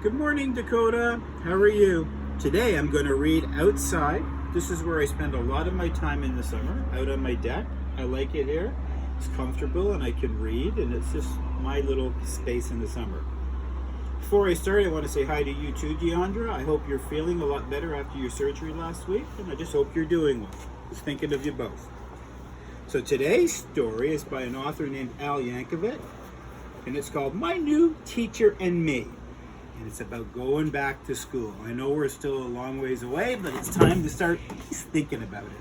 Good morning, Dakota. How are you? Today I'm going to read outside. This is where I spend a lot of my time in the summer, out on my deck. I like it here. It's comfortable and I can read, and it's just my little space in the summer. Before I start, I want to say hi to you too, Deandra. I hope you're feeling a lot better after your surgery last week, and I just hope you're doing well. Just thinking of you both. So today's story is by an author named Al Yankovic, and it's called My New Teacher and Me. And it's about going back to school. I know we're still a long ways away, but it's time to start thinking about it.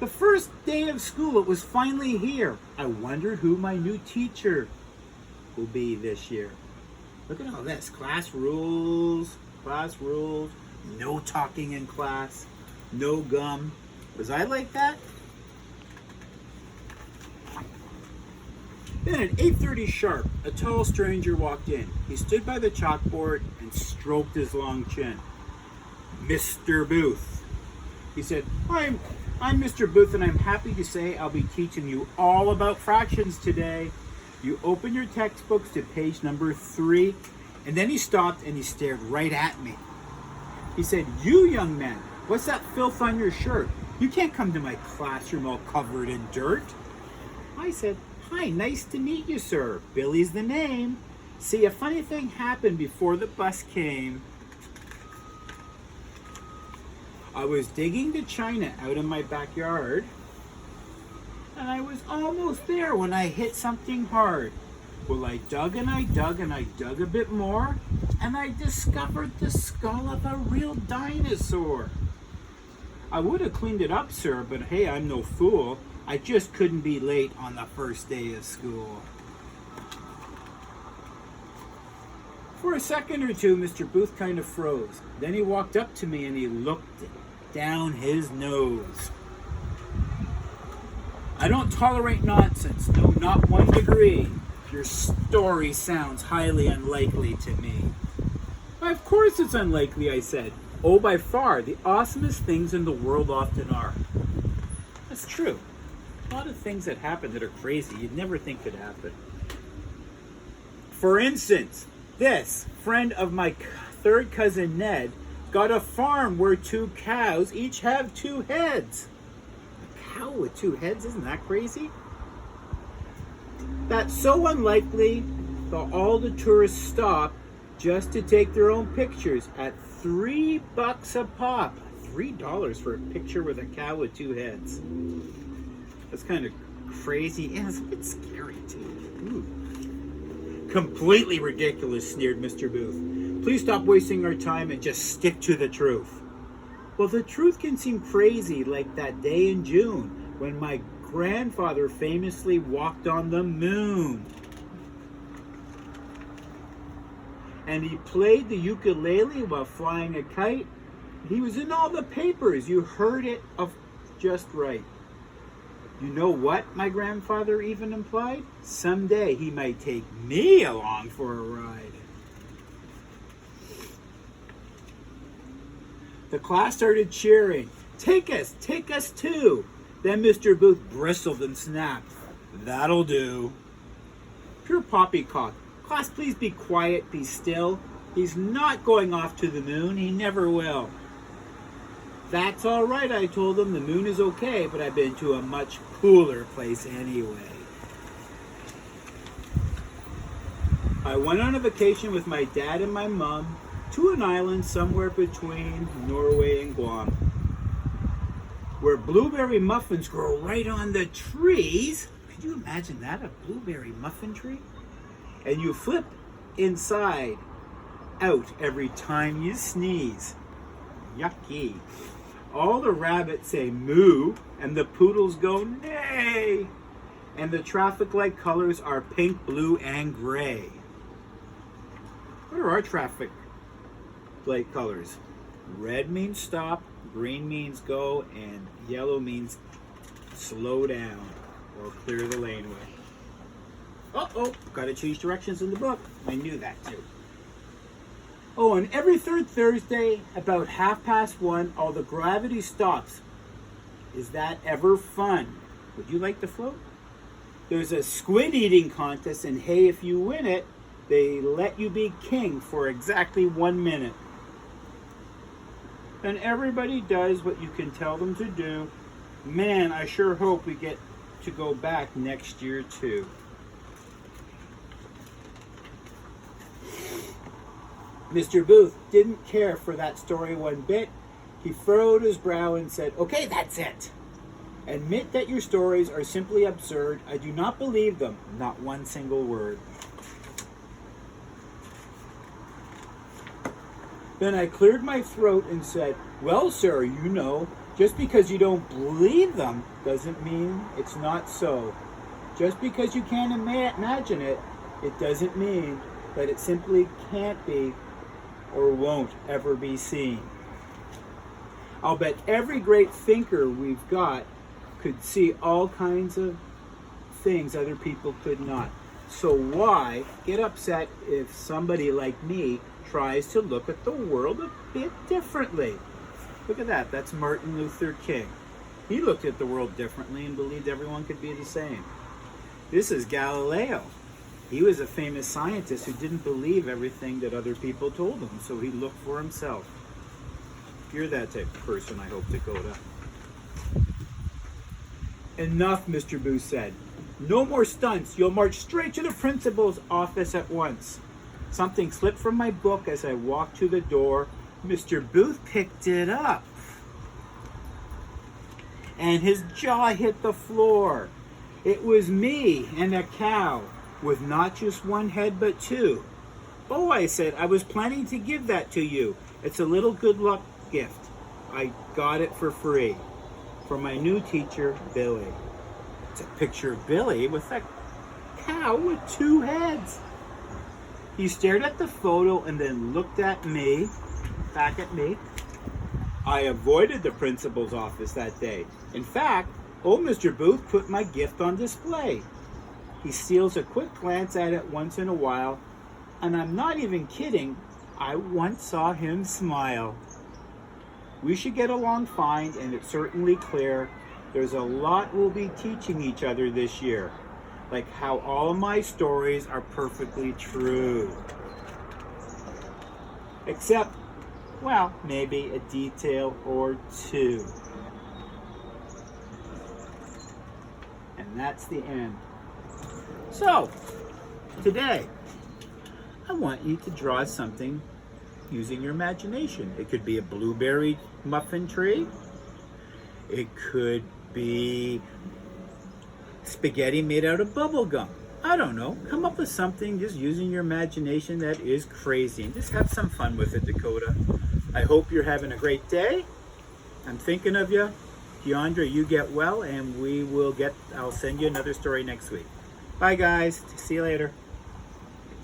The first day of school, it was finally here. I wondered who my new teacher will be this year. Look at all this. Class rules, no talking in class, no gum. Was I like that? Then at 8:30 sharp, a tall stranger walked in. He stood by the chalkboard and stroked his long chin. Mr. Booth. He said, I'm Mr. Booth, and I'm happy to say I'll be teaching you all about fractions today. You open your textbooks to page number 3, and then he stopped and he stared right at me. He said, you young man, what's that filth on your shirt? You can't come to my classroom all covered in dirt. I said, hi, nice to meet you, sir. Billy's the name. See, a funny thing happened before the bus came. I was digging the china out in my backyard, and I was almost there when I hit something hard. Well, I dug and I dug and I dug a bit more, and I discovered the skull of a real dinosaur. I would have cleaned it up, sir, but hey, I'm no fool. I just couldn't be late on the first day of school. For a second or two, Mr. Booth kind of froze. Then he walked up to me and he looked down his nose. I don't tolerate nonsense, no, not 1 degree. Your story sounds highly unlikely to me. Of course it's unlikely, I said. Oh, by far, the awesomest things in the world often are. That's true. A lot of things that happen that are crazy, you'd never think could happen. For instance, this friend of my third cousin Ned got a farm where 2 cows each have 2 heads. A cow with 2 heads, isn't that crazy? That's so unlikely that all the tourists stop just to take their own pictures at $3 a pop. $3 for a picture with a cow with 2 heads. That's kind of crazy, and it's a bit scary too. Ooh. Completely ridiculous, sneered Mr. Booth. Please stop wasting our time and just stick to the truth. Well, the truth can seem crazy, like that day in June when my grandfather famously walked on the moon. And he played the ukulele while flying a kite. He was in all the papers. You heard it of just right. You know what my grandfather even implied? Someday he might take me along for a ride. The class started cheering. Take us too. Then Mr. Booth bristled and snapped. That'll do. Pure poppycock. Class, please be quiet, be still. He's not going off to the moon. He never will. That's all right, I told him. The moon is okay, but I've been to a much cooler place anyway. I went on a vacation with my dad and my mom to an island somewhere between Norway and Guam, where blueberry muffins grow right on the trees. Could you imagine that, a blueberry muffin tree? And you flip inside out every time you sneeze. Yucky. All the rabbits say moo, and the poodles go neigh. And the traffic light colors are pink, blue, and gray. What are our traffic light colors? Red means stop, green means go, and yellow means slow down or clear the laneway. Uh-oh, gotta change directions in the book. I knew that too. Oh, and every third Thursday, about 1:30, all the gravity stops. Is that ever fun? Would you like to float? There's a squid eating contest, and hey, if you win it, They let you be king for exactly 1 minute. And everybody does what you can tell them to do. Man, I sure hope we get to go back next year too. Mr. Booth didn't care for that story one bit. He furrowed his brow and said, "Okay, that's it. Admit that your stories are simply absurd. I do not believe them, not one single word." Then I cleared my throat and said, "Well, sir, you know, just because you don't believe them doesn't mean it's not so. Just because you can't imagine it, it doesn't mean that it simply can't be or won't ever be seen. I'll bet every great thinker we've got could see all kinds of things other people could not. So why get upset if somebody like me tries to look at the world a bit differently?" Look at that. That's Martin Luther King. He looked at the world differently and believed everyone could be the same. This is Galileo. He was a famous scientist who didn't believe everything that other people told him, so he looked for himself. You're that type of person, I hope, Dakota. "Enough," Mr. Booth said. "No more stunts. You'll march straight to the principal's office at once." Something slipped from my book as I walked to the door. Mr. Booth picked it up, and his jaw hit the floor. It was me and a cow, with not just one head but two. "Oh," I said, "I was planning to give that to you. It's a little good luck gift. I got it for free. For my new teacher, Billy." It's a picture of Billy with a cow with two heads. He stared at the photo and then looked at me, back at me. I avoided the principal's office that day. In fact, old Mr. Booth put my gift on display. He steals a quick glance at it once in a while, and I'm not even kidding, I once saw him smile. We should get along fine, and it's certainly clear there's a lot we'll be teaching each other this year, like how all of my stories are perfectly true. Except, well, maybe a detail or two. And that's the end. So, today, I want you to draw something using your imagination. It could be a blueberry muffin tree. It could be spaghetti made out of bubble gum. I don't know. Come up with something just using your imagination that is crazy. And just have some fun with it, Dakota. I hope you're having a great day. I'm thinking of you. Deandra, you get well, and I'll send you another story next week. Bye, guys. See you later.